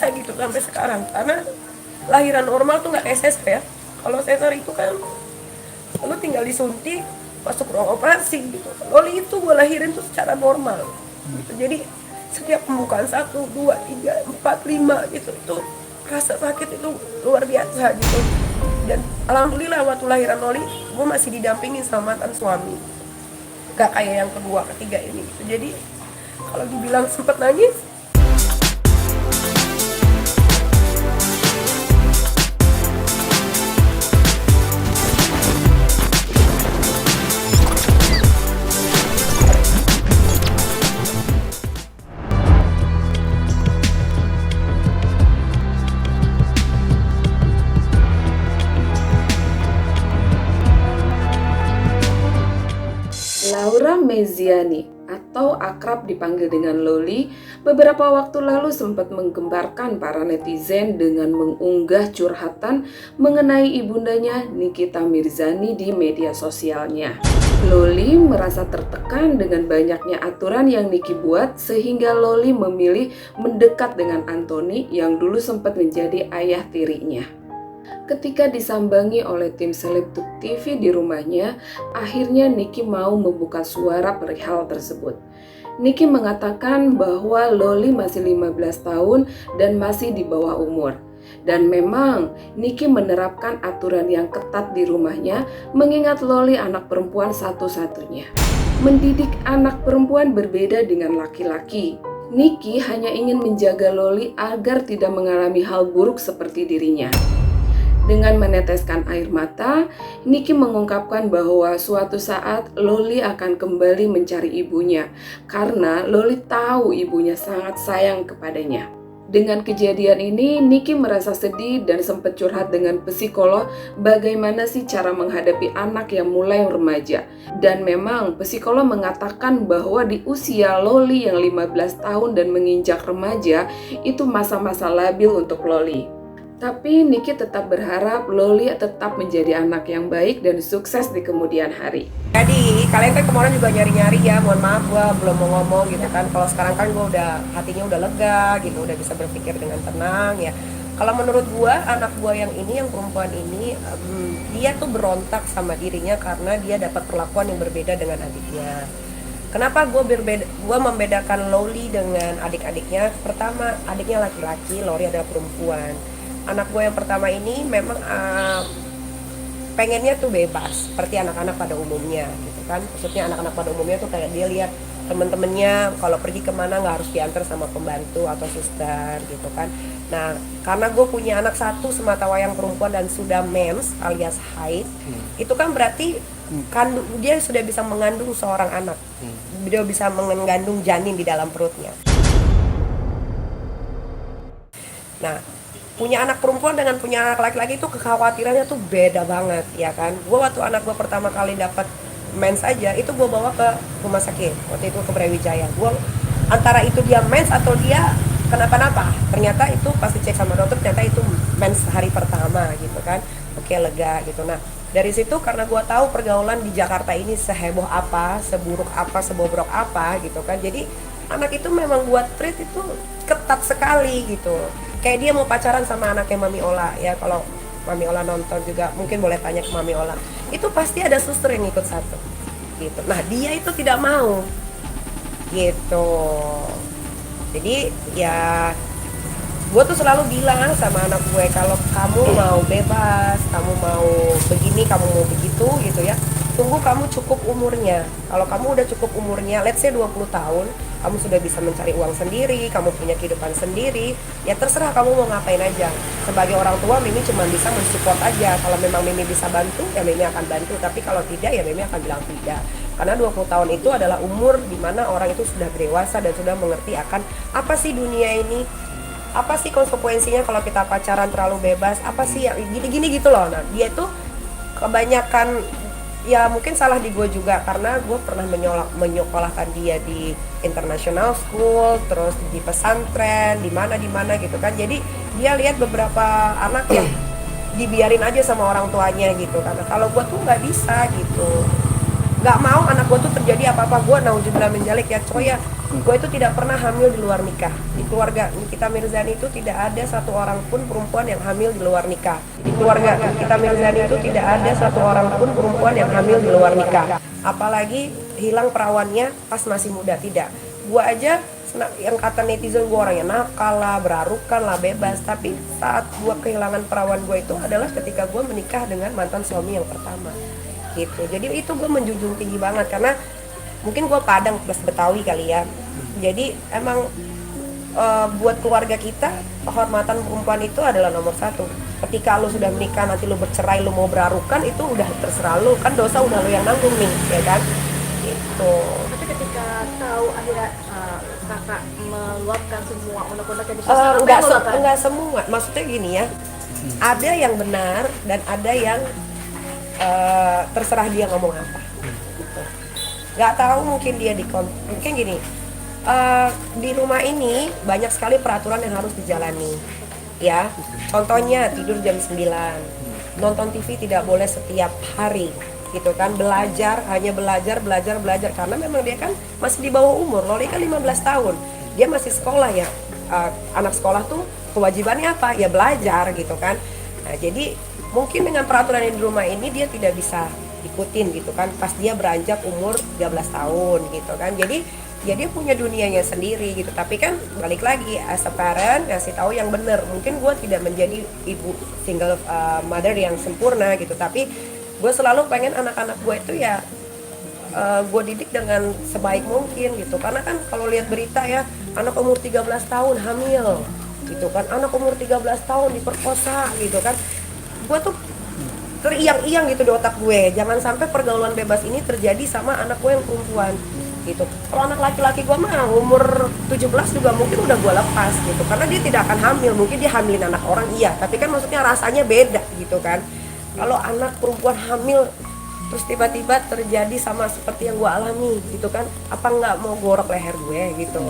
bisa gitu sampai sekarang, karena lahiran normal tuh nggak kayak sesar ya. Kalau sesar itu kan lu tinggal disuntik masuk ruang operasi gitu. Loli itu gue lahirin tuh secara normal gitu. Jadi setiap pembukaan 1, 2, 3, 4, 5 gitu, itu rasa sakit itu luar biasa gitu. Dan alhamdulillah waktu lahiran Loli gue masih didampingin sama mantan suami, gak kayak yang kedua ketiga ini gitu. Jadi kalau dibilang sempet nangis, Laura Meziani atau akrab dipanggil dengan Loli, beberapa waktu lalu sempat menggemparkan para netizen dengan mengunggah curhatan mengenai ibundanya Nikita Mirzani di media sosialnya. Loli merasa tertekan dengan banyaknya aturan yang Niki buat sehingga Loli memilih mendekat dengan Anthony yang dulu sempat menjadi ayah tirinya. Ketika disambangi oleh tim Selebtut TV di rumahnya, akhirnya Niki mau membuka suara perihal tersebut. Niki mengatakan bahwa Loli masih 15 tahun dan masih di bawah umur. Dan memang Niki menerapkan aturan yang ketat di rumahnya mengingat Loli anak perempuan satu-satunya. Mendidik anak perempuan berbeda dengan laki-laki. Niki hanya ingin menjaga Loli agar tidak mengalami hal buruk seperti dirinya. Dengan meneteskan air mata, Niki mengungkapkan bahwa suatu saat Loli akan kembali mencari ibunya karena Loli tahu ibunya sangat sayang kepadanya. Dengan kejadian ini, Niki merasa sedih dan sempat curhat dengan psikolog bagaimana sih cara menghadapi anak yang mulai remaja. Dan memang psikolog mengatakan bahwa di usia Loli yang 15 tahun dan menginjak remaja, itu masa-masa labil untuk Loli. Tapi Niki tetap berharap Loli tetap menjadi anak yang baik dan sukses di kemudian hari. jadi kalian kan kemarin juga nyari-nyari ya, mohon maaf gue belum mau ngomong gitu kan. Kalau sekarang kan gue udah hatinya udah lega gitu, udah bisa berpikir dengan tenang ya. Kalau menurut gue, anak gue yang ini, yang perempuan ini, dia tuh berontak sama dirinya karena dia dapat perlakuan yang berbeda dengan adiknya. Kenapa gue membedakan Loli dengan adik-adiknya? Pertama, adiknya laki-laki, Loli adalah perempuan. Anak gue yang pertama ini memang pengennya tuh bebas seperti anak-anak pada umumnya gitu kan. Maksudnya anak-anak pada umumnya tuh kayak dia lihat temen-temennya kalau pergi kemana nggak harus diantar sama pembantu atau suster gitu kan. Nah, karena gue punya anak satu sematawayang perempuan dan sudah mens alias haid, itu kan berarti dia sudah bisa mengandung seorang anak. Dia bisa mengandung janin di dalam perutnya. Nah, punya anak perempuan dengan punya anak laki-laki itu kekhawatirannya tuh beda banget ya kan. Gue waktu anak gue pertama kali dapat mens aja, itu gue bawa ke rumah sakit waktu itu ke Brawijaya. Gue antara itu dia mens atau dia kenapa-napa, ternyata itu pas dicek sama dokter ternyata itu mens hari pertama gitu kan. Oke, lega gitu. Nah, dari situ karena gue tahu pergaulan di Jakarta ini seheboh apa, seburuk apa, sebobrok apa gitu kan. Jadi anak itu memang buat treat itu ketat sekali gitu. Kayak dia mau pacaran sama anaknya Mami Ola ya, kalau Mami Ola nonton juga mungkin boleh tanya ke Mami Ola. Itu pasti ada suster yang ikut satu gitu. Nah, dia itu tidak mau gitu. Jadi ya gue tuh selalu bilang sama anak gue, kalau kamu mau bebas, kamu mau begini, kamu mau begitu gitu ya, tunggu kamu cukup umurnya. Kalau kamu udah cukup umurnya, let's say 20 tahun, kamu sudah bisa mencari uang sendiri, kamu punya kehidupan sendiri, ya terserah kamu mau ngapain aja. Sebagai orang tua, Mimi cuma bisa mensupport aja. Kalau memang Mimi bisa bantu, ya Mimi akan bantu. Tapi kalau tidak, ya Mimi akan bilang tidak. Karena 20 tahun itu adalah umur dimana orang itu sudah dewasa dan sudah mengerti akan apa sih dunia ini, apa sih konsekuensinya kalau kita pacaran terlalu bebas, apa sih yang gini-gini gitu loh. Nah, dia tuh kebanyakan, ya mungkin salah di gue juga karena gue pernah menyekolahkan dia di international school, terus di pesantren, di mana gitu kan. Jadi dia lihat beberapa anak yang dibiarin aja sama orang tuanya gitu. Karena kalau gue tuh nggak bisa gitu. nggak mau anak gue tuh terjadi apa-apa. Gue nauzubillah min dzalik ya coy ya, gue itu tidak pernah hamil di luar nikah. Di keluarga Nikita Mirzani itu tidak ada satu orang pun perempuan yang hamil di luar nikah. Di keluarga Nikita Mirzani itu tidak ada satu orang pun perempuan yang hamil di luar nikah, apalagi hilang perawannya pas masih muda. Tidak, gue aja yang kata netizen gue orangnya nakal lah, berarukan lah, bebas. Tapi saat gue kehilangan perawan gue itu adalah ketika gue menikah dengan mantan suami yang pertama gitu. Jadi itu gue menjunjung tinggi banget karena mungkin gue Padang plus Betawi kali ya. Jadi emang buat keluarga kita kehormatan perempuan itu adalah nomor satu. Ketika lu sudah menikah nanti lu bercerai, lu mau berarukan, itu udah terserah lu, kan dosa udah lu yang nanggung nih, ya kan gitu. Tapi ketika tahu akhirnya kakak meluapkan semua unek-unek yang di sosial media, enggak semua, maksudnya gini ya, ada yang benar dan ada yang terserah dia ngomong apa gitu. Nggak tahu, mungkin dia mungkin gini, di rumah ini banyak sekali peraturan yang harus dijalani ya. Contohnya tidur jam 9, nonton TV tidak boleh setiap hari gitu kan, hanya belajar karena memang dia kan masih di bawah umur. Loli kan 15 tahun, dia masih sekolah ya. Anak sekolah tuh kewajibannya apa? Ya belajar gitu kan. Nah, jadi mungkin dengan peraturan yang di rumah ini dia tidak bisa ikutin gitu kan pas dia beranjak umur 13 tahun gitu kan. Jadi ya dia punya dunianya sendiri gitu. Tapi kan balik lagi, as a parent ngasih tahu yang benar. Mungkin gue tidak menjadi ibu single mother yang sempurna gitu, tapi gue selalu pengen anak-anak gue itu ya gue didik dengan sebaik mungkin gitu. Karena kan kalau lihat berita ya, anak umur 13 tahun hamil gitu kan, anak umur 13 tahun diperkosa gitu kan. Gue tuh teriang-iang gitu di otak gue, jangan sampai pergaulan bebas ini terjadi sama anak gue yang perempuan gitu. Kalau anak laki-laki gue mah umur 17 juga mungkin udah gue lepas gitu, karena dia tidak akan hamil. Mungkin dia hamilin anak orang iya, tapi kan maksudnya rasanya beda gitu kan. Kalau anak perempuan hamil terus tiba-tiba terjadi sama seperti yang gue alami gitu kan, apa nggak mau gorok leher gue gitu.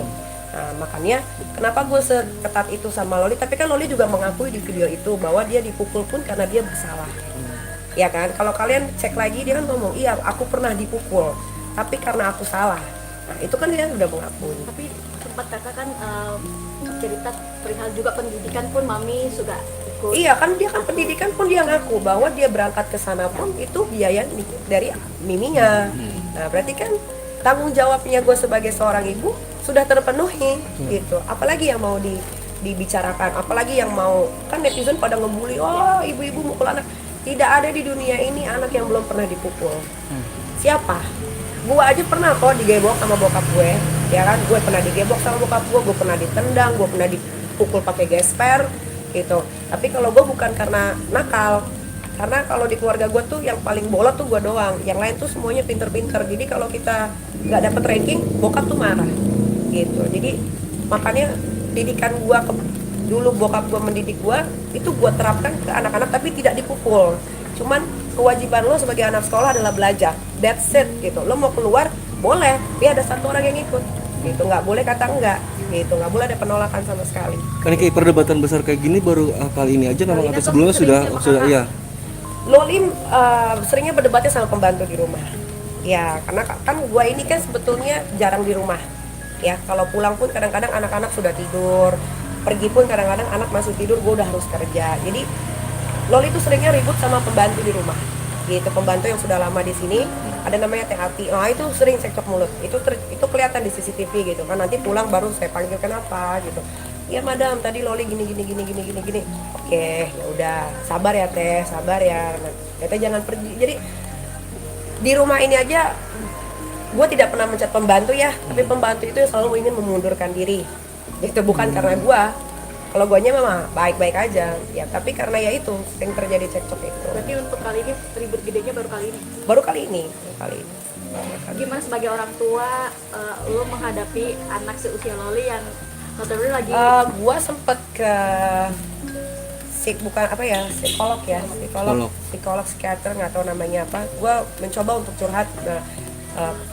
Nah, makanya kenapa gue seketat itu sama Loli. Tapi kan Loli juga mengakui di video itu bahwa dia dipukul pun karena dia bersalah, ya kan. Kalau kalian cek lagi, dia kan ngomong, iya aku pernah dipukul tapi karena aku salah. Nah itu kan dia udah mengakui. Tapi sempat kakak kan cerita perihal juga pendidikan pun mami sudah ikut. Iya kan, dia kan pendidikan pun dia ngaku bahwa dia berangkat ke sana pun itu biaya dari miminya. Nah berarti kan tanggung jawabnya gue sebagai seorang ibu sudah terpenuhi gitu. Apalagi yang mau dibicarakan, apalagi yang mau, kan netizen pada ngebully, oh ibu-ibu mukul anak. Tidak ada di dunia ini anak yang belum pernah dipukul. Siapa? Gue aja pernah kok digebok sama bokap gue, ya kan. Gue pernah digebok sama bokap gue pernah ditendang, gue pernah dipukul pakai gesper gitu. Tapi kalau gue bukan karena nakal, karena kalau di keluarga gue tuh yang paling bolot tuh gue doang, yang lain tuh semuanya pinter-pinter. Jadi kalau kita nggak dapet ranking, bokap tuh marah gitu. Jadi makanya didikan gue dulu bokap gue mendidik gue itu gue terapkan ke anak-anak, tapi tidak dipukul. Cuman kewajiban lo sebagai anak sekolah adalah belajar, that's it gitu. Lo mau keluar boleh, tapi ada satu orang yang ikut gitu, nggak boleh kata enggak gitu, nggak boleh ada penolakan sama sekali. Kan kayak perdebatan besar kayak gini baru kali ini aja, memang atau sebelumnya sudah iya. Loli seringnya berdebatnya sama pembantu di rumah ya, karena kan gue ini kan sebetulnya jarang di rumah ya. Kalau pulang pun kadang-kadang anak-anak sudah tidur, pergi pun kadang-kadang anak masih tidur, gue udah harus kerja. Jadi Loli tuh seringnya ribut sama pembantu di rumah gitu. Pembantu yang sudah lama di sini, ada namanya Teh Ati. Nah itu sering cekcok mulut, itu kelihatan di CCTV gitu kan. Nanti pulang baru saya panggil, kenapa gitu. Ya madam, tadi Loli gini. Oke, ya udah, sabar ya Teh, sabar ya. Nah, Teh jangan pergi. Jadi di rumah ini aja gue tidak pernah mencat pembantu ya, tapi pembantu itu yang selalu ingin memundurkan diri. Itu bukan karena gue. Kalau guanya memang baik-baik aja ya, tapi karena ya itu sering terjadi cekcok itu. Berarti untuk kali ini ribut gedenya baru kali ini. Baru kali ini. Gimana sebagai orang tua lo menghadapi anak seusia Loli yang notabene lagi gua sempet ke psikolog psikiater, nggak tahu namanya apa. Gua mencoba untuk curhat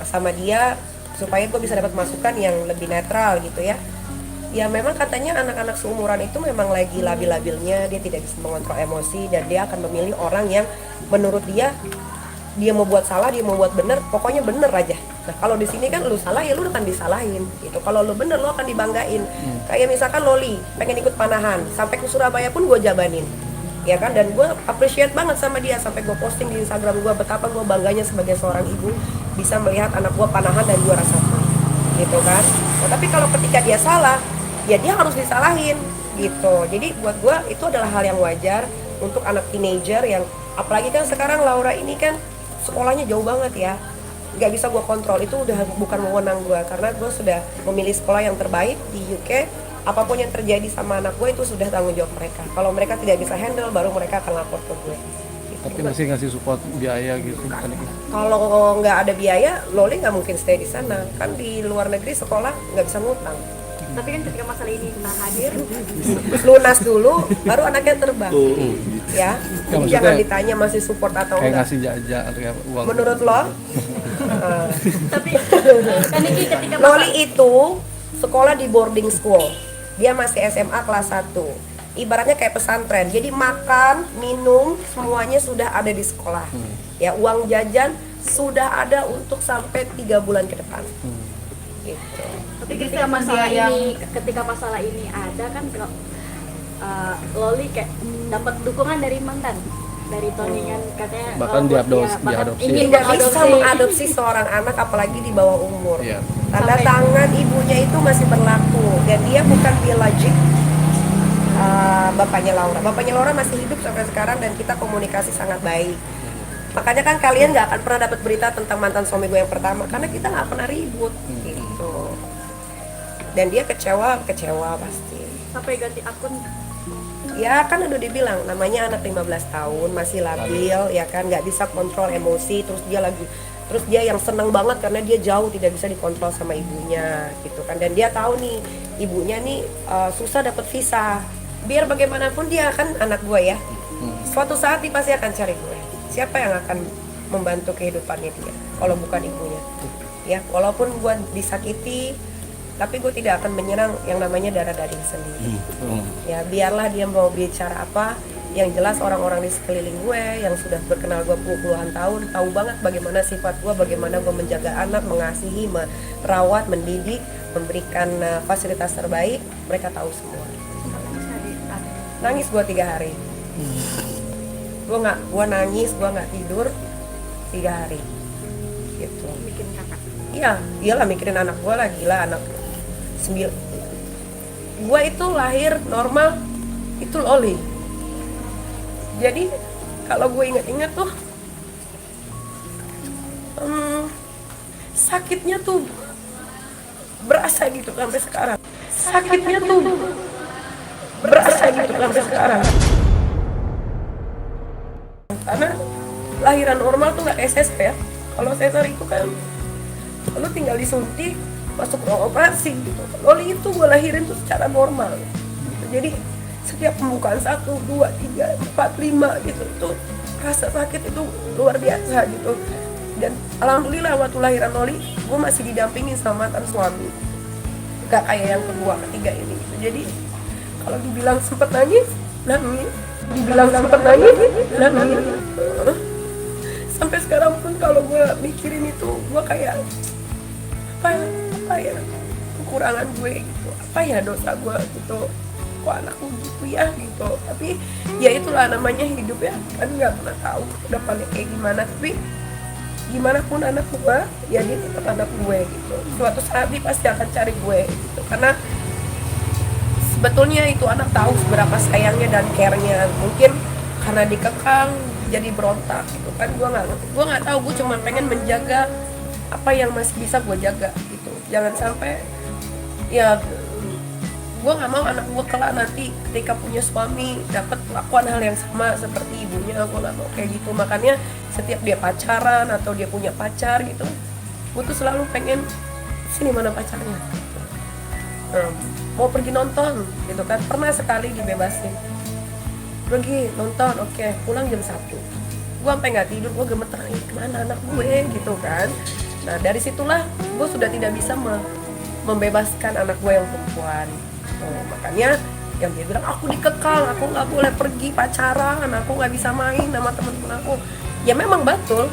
sama dia supaya gue bisa dapat masukan yang lebih netral gitu ya. Ya memang katanya anak-anak seumuran itu memang lagi labil-labilnya, dia tidak bisa mengontrol emosi dan dia akan memilih orang yang menurut dia dia mau buat salah, dia mau buat bener, pokoknya bener aja. Nah kalau di sini kan lu salah ya lu akan disalahin gitu. Kalau lu bener lu akan dibanggain. Kayak misalkan Loli pengen ikut panahan, sampai ke Surabaya pun gue jabanin, ya kan. Dan gue appreciate banget sama dia, sampai gue posting di Instagram gue betapa gue bangganya sebagai seorang ibu bisa melihat anak gue panahan dan juara 1, gitu kan. Nah, tapi kalau ketika dia salah, ya dia harus disalahin gitu. Jadi buat gue itu adalah hal yang wajar untuk anak teenager yang, apalagi kan sekarang Laura ini kan sekolahnya jauh banget ya, nggak bisa gue kontrol, itu udah bukan wewenang gue, karena gue sudah memilih sekolah yang terbaik di UK. Apapun yang terjadi sama anak gue itu sudah tanggung jawab mereka. Kalau mereka tidak bisa handle, baru mereka akan lapor ke gue. Gitu. Tapi masih ngasih support biaya gitu kan? Kalau nggak ada biaya, Loli nggak mungkin stay di sana. Kan di luar negeri sekolah nggak bisa ngutang. Tapi kan ketika masalah ini tak hadir, Lunas dulu, baru anaknya terbang. Ya, Ya, jadi jangan maksudnya ditanya masih support atau kayak enggak. ngasih jajan kayak uang. Menurut lo, tapi kan ini ketika Loli itu sekolah di boarding school. Dia masih SMA kelas 1. Ibaratnya kayak pesantren. Jadi makan, minum, semuanya sudah ada di sekolah. Ya, uang jajan sudah ada untuk sampai 3 bulan ke depan. Gitu. tapi ketika masalah ini ada kan Loli kayak dapat dukungan dari mantan, dari Tony kan katanya Bahkan diadopsi. ingin Tidak bisa mengadopsi. mengadopsi seorang anak apalagi di bawah umur. Iya. Tanda Sampai- tangan ibunya itu masih berlaku dan dia bukan biologik. Bapaknya Laura masih hidup sampai sekarang dan kita komunikasi sangat baik. Makanya kan kalian nggak akan pernah dapat berita tentang mantan suami gue yang pertama karena kita nggak pernah ribut gitu. Dan dia kecewa pasti. Sampai ganti akun. Ya kan udah dibilang namanya anak 15 tahun masih labil ya kan, nggak bisa kontrol emosi, terus dia yang seneng banget karena dia jauh tidak bisa dikontrol sama ibunya gitu kan. Dan dia tahu nih ibunya nih susah dapat visa, biar bagaimanapun dia kan anak gue ya, suatu saat dia pasti akan cari gue. Siapa yang akan membantu kehidupannya dia kalau bukan ibunya ya. Walaupun gue disakiti, tapi gue tidak akan menyerang yang namanya darah daging sendiri. Ya biarlah dia mau bicara apa, yang jelas orang-orang di sekeliling gue yang sudah berkenal gue puluhan tahun tahu banget bagaimana sifat gue, bagaimana gue menjaga anak, mengasihi, merawat, mendidik, memberikan fasilitas terbaik. Mereka tahu semua. Nangis gue 3 hari. Gue nangis, gue nggak tidur 3 hari. Gitu. Bikin kakak. Iya, iyalah mikirin anak gue lah, gila anak 9. Gue itu lahir normal, itu Loli. Jadi kalau gue ingat-ingat tuh, sakitnya tuh berasa gitu sampai sekarang. Sakitnya tuh berasa gitu sampai sekarang. Karena lahiran normal tuh nggak SSP ya. Kalau sesar itu kan lu tinggal disuntik, masuk ruang operasi gitu. Loli itu gue lahirin tuh secara normal gitu. Jadi setiap pembukaan 1, 2, 3, 4, 5 gitu tuh rasa sakit itu luar biasa gitu. Dan alhamdulillah waktu lahiran Loli gue masih didampingin sama mantan suami, gak kayak yang kedua ketiga ini gitu. Jadi kalau dibilang sempet nangis, dibilang sempet nangis. Sampai sekarang pun kalau gue mikirin itu, gue kayak apa ya kekurangan gue gitu, apa ya dosa gue gitu, kok anakku gitu ya gitu. Tapi ya itulah namanya hidup ya, kan nggak pernah tahu depannya kayak gimana. Tapi gimana pun anak gue, ya dia tetap anak gue gitu. Suatu saat dia pasti akan cari gue gitu, karena sebetulnya itu anak tahu seberapa sayangnya dan care-nya. Mungkin karena dikekang jadi berontak gitu kan, gue nggak tahu. Gue cuma pengen menjaga apa yang masih bisa gue jaga gitu. Jangan sampai ya, gue nggak mau anak gue kelak nanti ketika punya suami dapat lakukan hal yang sama seperti ibunya. Gue nggak mau kayak gitu. Makanya setiap dia pacaran atau dia punya pacar gitu, gue tuh selalu pengen, sini mana pacarnya, mau pergi nonton gitu kan. Pernah sekali dibebasin, pergi nonton, oke, pulang jam 1. Gue sampai nggak tidur, gue gemeter, kemana anak gue gitu kan. Nah dari situlah gue sudah tidak bisa membebaskan anak gue yang perempuan. Makanya yang dia bilang aku dikekang, aku nggak boleh pergi pacaran, aku nggak bisa main sama teman-teman aku. Ya memang betul,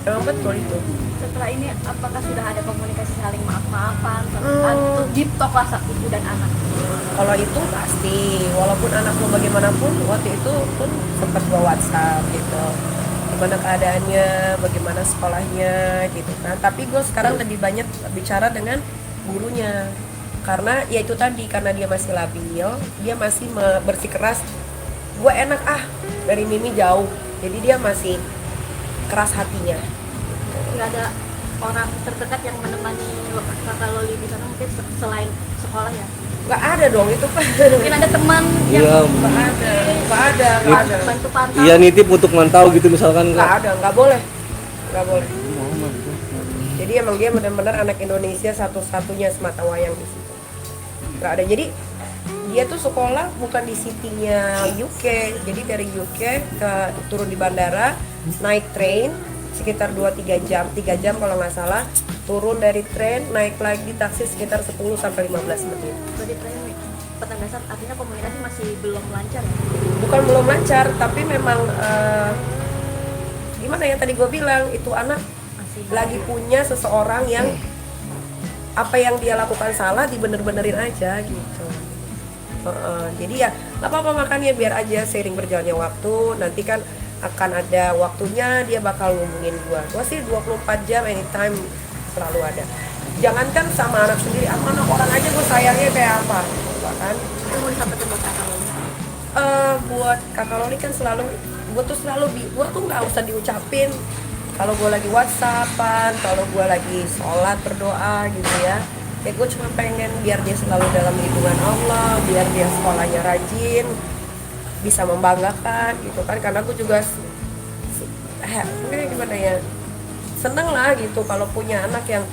Memang betul itu. Setelah ini apakah sudah ada komunikasi saling maaf-maafan atau deep talk lah saat ibu dan anak? Kalau itu pasti, walaupun anak lo bagaimanapun, waktu itu pun sempat gua WhatsApp gitu, gimana keadaannya, bagaimana sekolahnya gitu kan. Tapi gue sekarang lebih banyak bicara dengan gurunya, karena ya itu tadi, karena dia masih labil, dia masih bersikeras. Gue enak dari Mimi jauh, jadi dia masih keras hatinya. Nggak ada orang terdekat yang menemani kakak Loli di sana mungkin selain sekolah ya? Nggak ada dong itu kan. Mungkin ada teman yang Iya, Nggak ada. bantu pantau. iya nitip untuk mantau gitu misalkan Nggak boleh. Jadi emang dia benar-benar anak Indonesia satu-satunya semata wayang di situ. Nggak ada. Jadi dia tuh sekolah bukan di city-nya UK. Jadi dari UK turun di bandara, naik train sekitar 2-3 jam, 3 jam kalau nggak salah. Turun dari train, naik lagi taksi sekitar 10 sampai 15 menit. Berarti penegasan artinya komunikasi masih belum lancar ya? Bukan belum lancar, tapi memang gimana ya tadi gue bilang, itu anak Masih lagi punya seseorang yang apa yang dia lakukan salah dibener-benerin aja gitu. Jadi ya nggak apa-apa, makanya biar aja seiring berjalannya waktu, nanti kan akan ada waktunya dia bakal ngubungin gua sih 24 jam anytime selalu ada. Jangankan sama anak sendiri, sama anak orang aja gue sayangnya kayak apa, kan? itu mau disampaikan buat kakak Loli. Buat kakak Loli kan selalu, gue tuh nggak usah diucapin. Kalau gue lagi WhatsAppan, kalau gue lagi sholat berdoa gitu ya, gue cuma pengen biar dia selalu dalam lindungan Allah, biar dia sekolahnya rajin, bisa membanggakan gitu kan. Karena aku juga gimana ya, seneng lah gitu kalau punya anak yang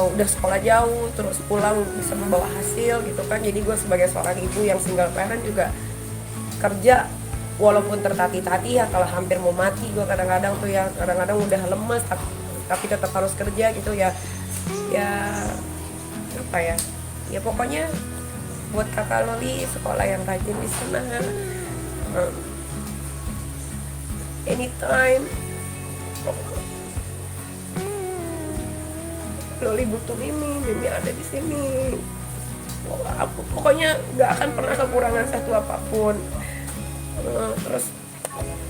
udah sekolah jauh terus pulang bisa membawa hasil gitu kan. Jadi gue sebagai seorang ibu yang single parent juga kerja walaupun tertatih-tatih ya, kalau hampir mau mati gue kadang-kadang udah lemes tapi tetap harus kerja gitu ya apa ya, ya pokoknya buat kakak Loli sekolah yang rajin di sana, anytime Loli butuh Mimi ada di sini. Aku pokoknya nggak akan pernah kekurangan satu apapun. Terus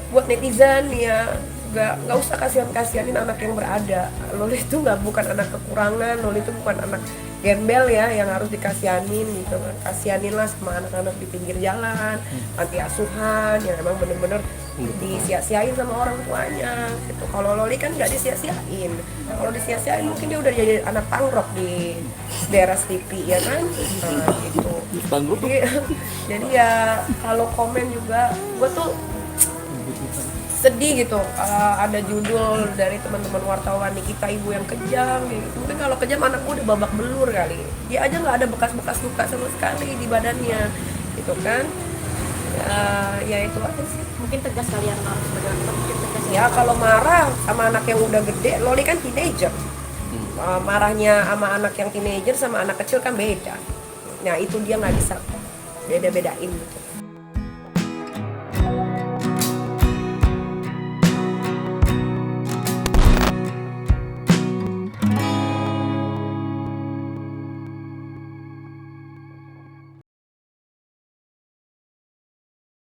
buat netizen ya, nggak usah kasihanin anak yang berada. Loli itu bukan anak kekurangan, Loli itu bukan anak gembel ya yang harus dikasihanin gitu kan. Kasihaninlah sama anak-anak di pinggir jalan, panti asuhan yang emang bener-bener disia-siain sama orang tuanya gitu. Kalau Loli kan nggak disia-siain. Kalau disia-siain mungkin dia udah jadi anak pangrok di daerah Sleepy ya kan. Gitu. Jadi ya kalau komen juga gue tuh sedih gitu ada judul dari teman-teman wartawan nih, kita ibu yang kejam gitu. Mungkin kalau kejam anak gue udah babak belur kali, dia aja nggak ada bekas-bekas luka sama sekali di badannya gitu kan. Ya itu aja sih. Mungkin tegas kalian harus mungkin tegas Ya kalau marah sama anak yang udah gede, Loli kan teenager, marahnya sama anak yang teenager sama anak kecil kan beda. Nah itu dia nggak bisa beda-bedain gitu.